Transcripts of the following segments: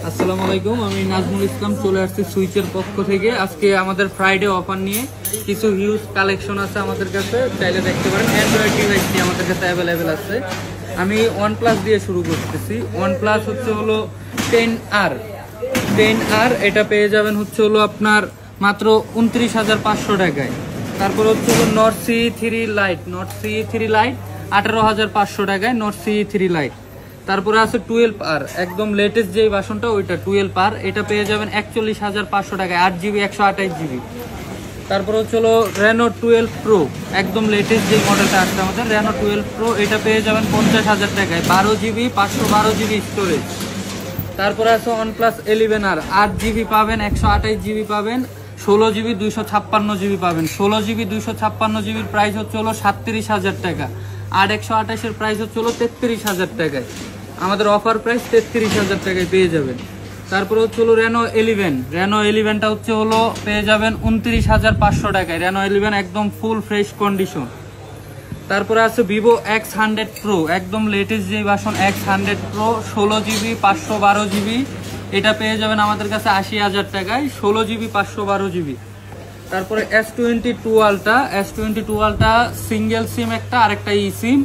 আসসালামু আলাইকুম, আমি নাজমুল ইসলাম চলে আসছি সুইচের পক্ষ থেকে। আজকে আমাদের ফ্রাইডে অফার নিয়ে কিছু হিউজ কালেকশন আছে আমাদের কাছে, চাইলে দেখতে পারেন। অ্যান্ড্রয়েড ডিভাইসটি আমাদের কাছে অ্যাভেলেবেল আছে। আমি OnePlus দিয়ে শুরু করতেছি। OnePlus হচ্ছে হলো 10R। এটা পেয়ে যাবেন হচ্ছে হলো আপনার মাত্র 29,500 টাকায়। তারপর হচ্ছে হলো Note CE3 Lite 18,500 টাকায় Note CE3 Lite। তারপরে আছে 12R, একদম লেটেস্ট যেই ভার্সনটা ওইটা 12R, এটা পেয়ে যাবেন 41,500 টাকায়, 8GB 128GB। তারপর হচ্ছে হলো Reno 12 Pro, একদম লেটেস্ট যেই মডেলটা আসছে আমাদের Reno 12 Pro, এটা পেয়ে যাবেন 50,000 টাকায়, 12GB 512GB স্টোরেজ। তারপরে আছে OnePlus 11R, 8GB পাবেন, 128GB পাবেন, 16GB 256GB পাবেন। 16GB 256GBর প্রাইস হচ্ছে হলো 37,000 টাকা, আর 128-এর প্রাইস হচ্ছে হলো 33,000 টাকায়। আমাদের অফার প্রাইস 33,000 টাকায় পেয়ে যাবেন। তারপরে হচ্ছে হলো Reno 11টা হচ্ছে হলো পেয়ে যাবেন 29,500 টাকায়। Reno 11 একদম ফুল ফ্রেশ কন্ডিশন। তারপরে আছে Vivo X100 Pro, একদম লেটেস্ট যে version X100 Pro, 16GB 512GB, এটা পেয়ে যাবেন আমাদের কাছে 80,000 টাকায়, 16GB 512GB। তারপরে S22 Ultra সিঙ্গেল সিম একটা, আরেকটা ই সিম,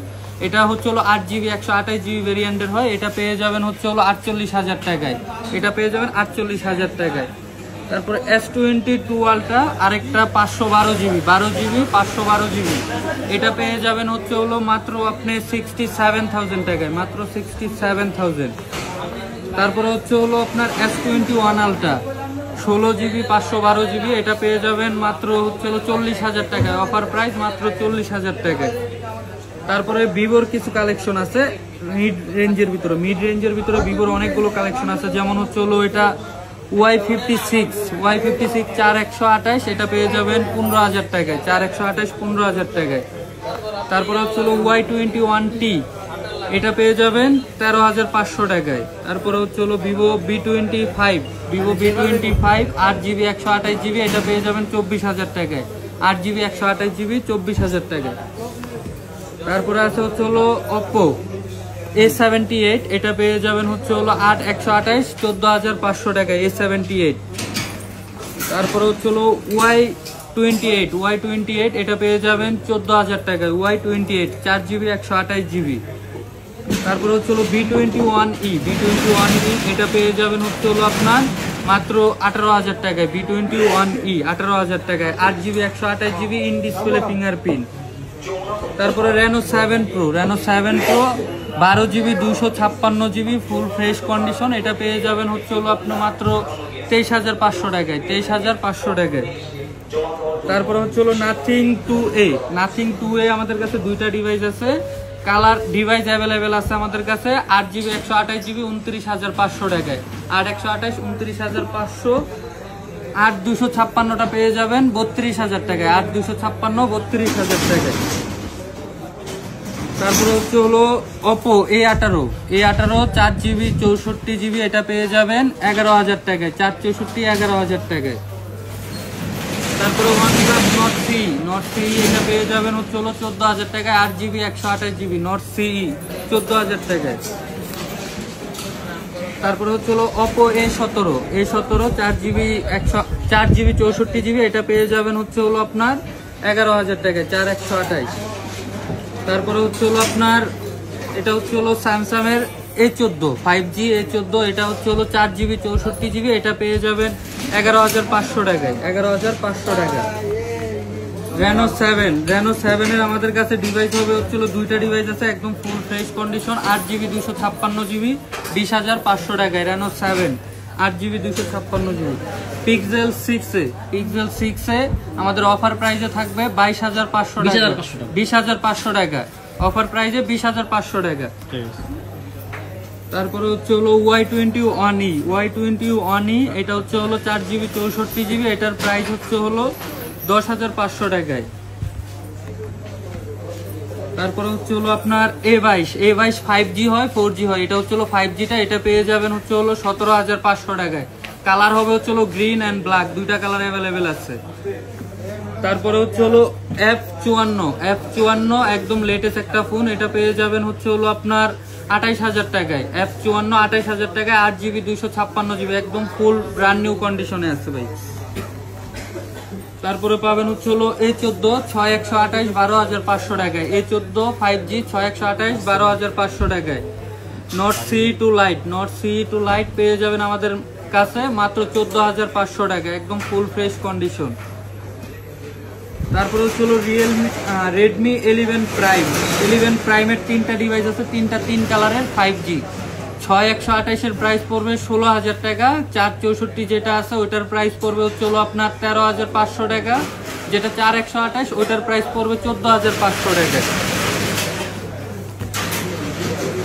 এটা হচ্ছে হলো 8GB 128GB ভেরিয়েন্টের হয়, এটা পেয়ে যাবেন হচ্ছে হলো 48,000 টাকায়, এটা পেয়ে যাবেন 48,000 টাকায়। তারপরে S22 Ultra আরেকটা 512GB 512GB, এটা পেয়ে যাবেন হচ্ছে হলো মাত্র আপনি 67,000 টাকায়, মাত্র 67,000। তারপরে হচ্ছে হলো আপনার S21 Ultra 16GB 512GB, এটা পেয়ে যাবেন মাত্র হচ্ছে হলো 40,000 টাকায়, অফার প্রাইস মাত্র 40,000 টাকায়। তারপরে ভিভোর কিছু কালেকশন আছে মিড রেঞ্জের ভিতরে ভিভোর অনেকগুলো কালেকশন আছে, যেমন হচ্ছে হলো এটা Y56 4128, এটা পেয়ে যাবেন 15,000 টাকায়, 4128 15,000 টাকায়। তারপরে হচ্ছে হলো Y21T, এটা পেয়ে যাবেন 13,500 টাকায়। তারপরে হচ্ছে হলো Vivo V25 8GB 128GB, এটা পেয়ে যাবেন 24,000 টাকায়, 8GB 128GB 24,000 টাকায়। তারপরে আছে হচ্ছে হলো Oppo A78, এটা পেয়ে যাবেন হচ্ছে হলো 128 14,500 টাকায়, A78। তারপরে হচ্ছে হলো Y28, এটা পেয়ে যাবেন 14,000 টাকায়, Y28 4GB 128GB। তারপরে হচ্ছে হলো B21e, এটা পেয়ে যাবেন হচ্ছে হলো আপনার মাত্র 18,000 টাকায়, B21e 18,000 টাকায়, 8GB 128GB in display fingerprint. তারপরে Reno 7 Pro 12GB 256GB full fresh condition, এটা পেয়ে যাবেন হচ্ছে হলো আপনার মাত্র 23,500 টাকায়, 23,500 টাকায়। তারপরে হচ্ছে হলো Nothing 2a, আমাদের কাছে দুইটা ডিভাইস আছে, কালার ডিভাইস অ্যাভেলেবেল আছে আমাদের কাছে। 8GB 128GB 29,500 টাকায়, 8/128 29,500। 8/256টা পেয়ে যাবেন 32,000 টাকায়, 8/256 32,000 টাকায়। তারপরে হচ্ছে হলো Oppo A18 4GB 64GB, এটা পেয়ে যাবেন 11,000 টাকায়, 4/64 11,000 টাকায়। তারপরে OnePlus Note CE, এটা পেয়ে যাবেন হচ্ছে হলো 14,000 টাকায়, 8GB 128GB Note CE 14,000 টাকায়। তারপরে হচ্ছে হলো Oppo A17 4GB 64GB, এটা পেয়ে যাবেন হচ্ছে হলো আপনার 11,000 টাকায়, 4/128। তারপরে হচ্ছে হলো আপনার এটা হচ্ছে হলো স্যামসাং এর A14 5G A14, এটা হচ্ছে হলো 4GB 64GB, এটা পেয়ে যাবেন 11,500 টাকায়, 11,500 টাকা। Reno 7 এর আমাদের কাছে ডিভাইস হবে হচ্ছে হলো দুইটা ডিভাইস আছে, একদম full fresh condition, 8GB 256GB 20,500 টাকায়, Reno 7 8GB 256GB। Pixel 6 আমাদের অফার প্রাইসে থাকবে 22,500 টাকা, 20,500 টাকা অফার প্রাইসে, 20,500 টাকা। তারপরে হচ্ছে হলো Y21e, এটা হচ্ছে হলো 4GB 64GB, এটার প্রাইস হচ্ছে হলো 10,500 টাকায়। তারপরে হচ্ছে হলো আপনার A22 5G হয় 4G হয়, এটা হচ্ছে হলো 5Gটা, এটা পেয়ে যাবেন হচ্ছে হলো 17,500 টাকায়। কালার হবে হচ্ছে হলো গ্রিন অ্যান্ড ব্ল্যাক, দুইটা কালার অ্যাভেলেবেল আছে। তারপরে হচ্ছে হলো F54 একদম লেটেস্ট একটা ফোন, এটা পেয়ে যাবেন হচ্ছে হলো আপনার 28,000 টাকায়। F54 28,000 টাকায়, 8GB 256GB, একদম ফুল ব্র্যান্ড নিউ কন্ডিশনে আছে ভাই। তারপরে পাবেন হচ্ছে হলো A14 6128 12,500 টাকায়। A14 5G 6128 12,500 টাকায়। নট C2 লাইট পেয়ে যাবেন আমাদের কাছে মাত্র 14,500 টাকা, একদম ফুল ফ্রেশ কন্ডিশন। তারপরে হচ্ছে হলো Redmi 11 প্রাইমের 3টা ডিভাইস আছে, 3 কালারের 5G। 6128 প্রাইস পড়বে 16,000 টাকা। 464 যেটা আছে ওইটার প্রাইস পড়বে হচ্ছে হলো আপনার 13,500 টাকা। যেটা 4128 ওইটার প্রাইস পড়বে 14,500 টাকা।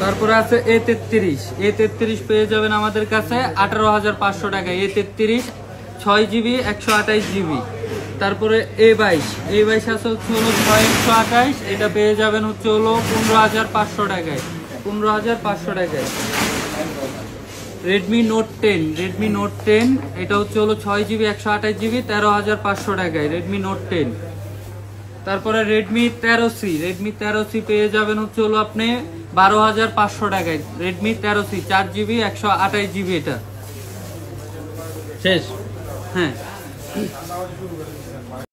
তারপরে আছে A33 পেয়ে যাবেন আমাদের কাছে 18,500 টাকা। A33 6GB 128GB। তারপরে A22 আছে হচ্ছে হলো 6128, এটা পেয়ে যাবেন হচ্ছে হলো 15,500 টাকায়। 15,500 টাকায়। Redmi Note 10 এটা হচ্ছে হলো 6GB 128GB 13,500 টাকায়। Redmi Note 10। তারপরে Redmi 13C পেয়ে যাবেন হচ্ছে হলো আপনি 12,500 টাকায়। Redmi 13C 4GB 128GB, এটা শেষ। হ্যাঁ।